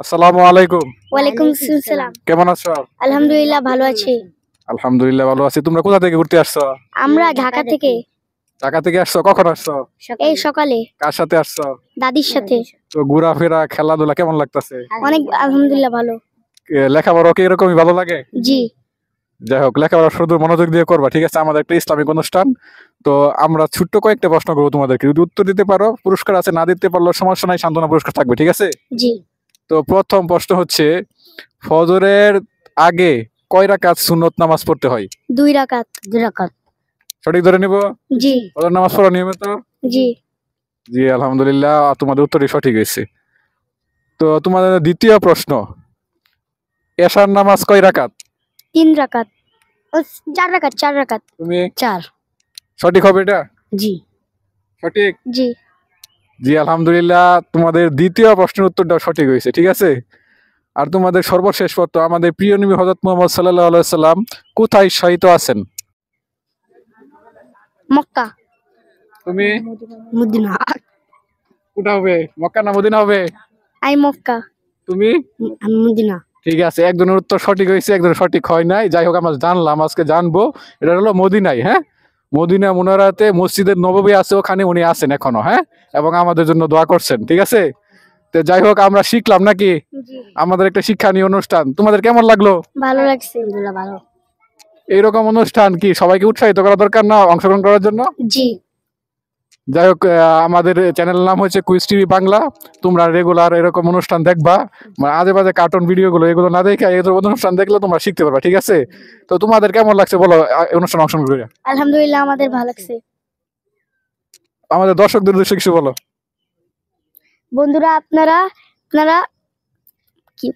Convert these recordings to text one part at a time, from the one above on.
আসসালামু আলাইকুম। ওয়ালাইকুম আসসালাম। কেমন আছো? আলহামদুলিল্লাহ ভালো আছি। আলহামদুলিল্লাহ ভালো আছি। তোমরা কোথা থেকে ঘুরতে আসছো? আমরা ঢাকা থেকে। ঢাকা থেকে আসছো? কখন আসছো? এই সকালে কার সাথে আসছো? দাদির সাথে। তো ঘোরাফেরা খেলাধুলা কেমন লাগতেছে? অনেক আলহামদুলিল্লাহ ভালো। লেখাপড়া কি এরকমই ভালো লাগে? জি যাই হোক, লেখাপড়া শুধু মনোযোগ দিয়ে করবা, ঠিক আছে? আমাদের একটা ইসলামিক অনুষ্ঠান। তো আমরা ছোট্ট কয়েকটা প্রশ্ন করবো তোমাদেরকে, যদি উত্তর দিতে পারো পুরস্কার আছে, না দিতে পারলেও সমস্যা নাই, সান্ত্বনা পুরস্কার থাকবে, ঠিক আছে? জি। তো প্রথম প্রশ্ন হচ্ছে, ফজরের আগে কয় রাকাত সুন্নত নামাজ পড়তে হয়? 2 রাকাত। 2 রাকাত। সঠিক ধরে নিব? জি ফজর নামাজ পড়ো নিয়মিত? জি। জি আলহামদুলিল্লাহ, তোমাদের উত্তরই সঠিক হয়েছে। তো তোমাদের দ্বিতীয় প্রশ্ন, এশার নামাজ কয় রাকাত? 3 রাকাত। 4 রাকাত। 4 রাকাত। তুমি 4। সঠিক হবে এটা? জি সঠিক? জি। জি আলহামদুলিল্লাহ, তোমাদের দ্বিতীয় প্রশ্নের উত্তরটা সঠিক হয়েছে, ঠিক আছে? আর তোমাদের সর্বশেষ প্রশ্ন, আমাদের প্রিয় নবী হযরত মুহাম্মদ সাল্লাল্লাহু আলাইহি সাল্লাম কোথায় শায়িত আছেন? মক্কা। তুমি? মদিনা। কোথা হবে, মক্কা না মদিনা হবে? আই মক্কা। তুমি? আমি মদিনা। ঠিক আছে, একজনের উত্তর সঠিক হয়েছে, একজনের সঠিক হয় নাই। যাই হোক, আমরা জানলাম, আজকে জানবো। এটা হলো মদিনায়, হ্যাঁ? মদিনা মুনারাতে মসজিদের নববী আছে, ওখানে উনি আছেন এখনো, হ্যাঁ? এবং আমাদের জন্য দোয়া করছেন, ঠিক আছে? তো যাই হোক, আমরা শিখলাম নাকি? জি। আমাদের একটা শিক্ষণীয় অনুষ্ঠান। তোমাদের কেমন লাগলো? ভালো লাগছে। আলহামদুলিল্লাহ ভালো। এইরকম অনুষ্ঠান কি সবাইকে উৎসাহিত করা দরকার না অংশগ্রহণ করার জন্য? জি। যাই হোক, আমাদের চ্যানেলের নাম হচ্ছে কুইজ টিভি বাংলা। তোমরা রেগুলার এরকম অনুষ্ঠান দেখবা, মানে আজে বাজে কার্টুন ভিডিও গুলো, এগুলো না দেখে এরকম অনুষ্ঠান দেখলে তোমরা শিখতে পারবা, ঠিক আছে? তো তোমাদের কেমন লাগছে বলো অনুষ্ঠান অংশগ্রহণ করে? আলহামদুলিল্লাহ আমাদের ভালো লাগছে। আমাদের দর্শকদের উদ্দেশ্যে কিছু বলো। বন্ধুরা আপনারা আপনারা কি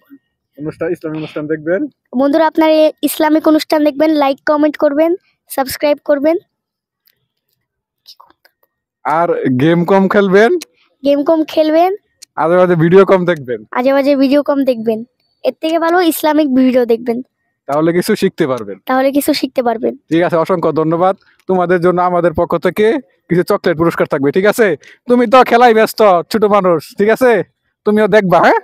ইসলামিক অনুষ্ঠান দেখবেন। বন্ধুরা আপনারা ইসলামিক অনুষ্ঠান দেখবেন, লাইক কমেন্ট করবেন, সাবস্ক্রাইব করবেন, আর গেম কম খেলবেন, গেম কম খেলবেন, আজে বাজে ভিডিও কম দেখবেন। আজে বাজে ভিডিও কম দেখবেন। এর থেকে ভালো ইসলামিক ভিডিও দেখবেন, তাহলে কিছু শিখতে পারবেন। তাহলে কিছু শিখতে পারবেন। ঠিক আছে, অসংখ্য ধন্যবাদ। তোমাদের জন্য আমাদের পক্ষ থেকে কিছু চকলেট পুরস্কার থাকবে, ঠিক আছে? তুমি তো খেলাই ব্যস্ত, ছোট মানুষ, ঠিক আছে? তুমিও দেখবা, হ্যাঁ?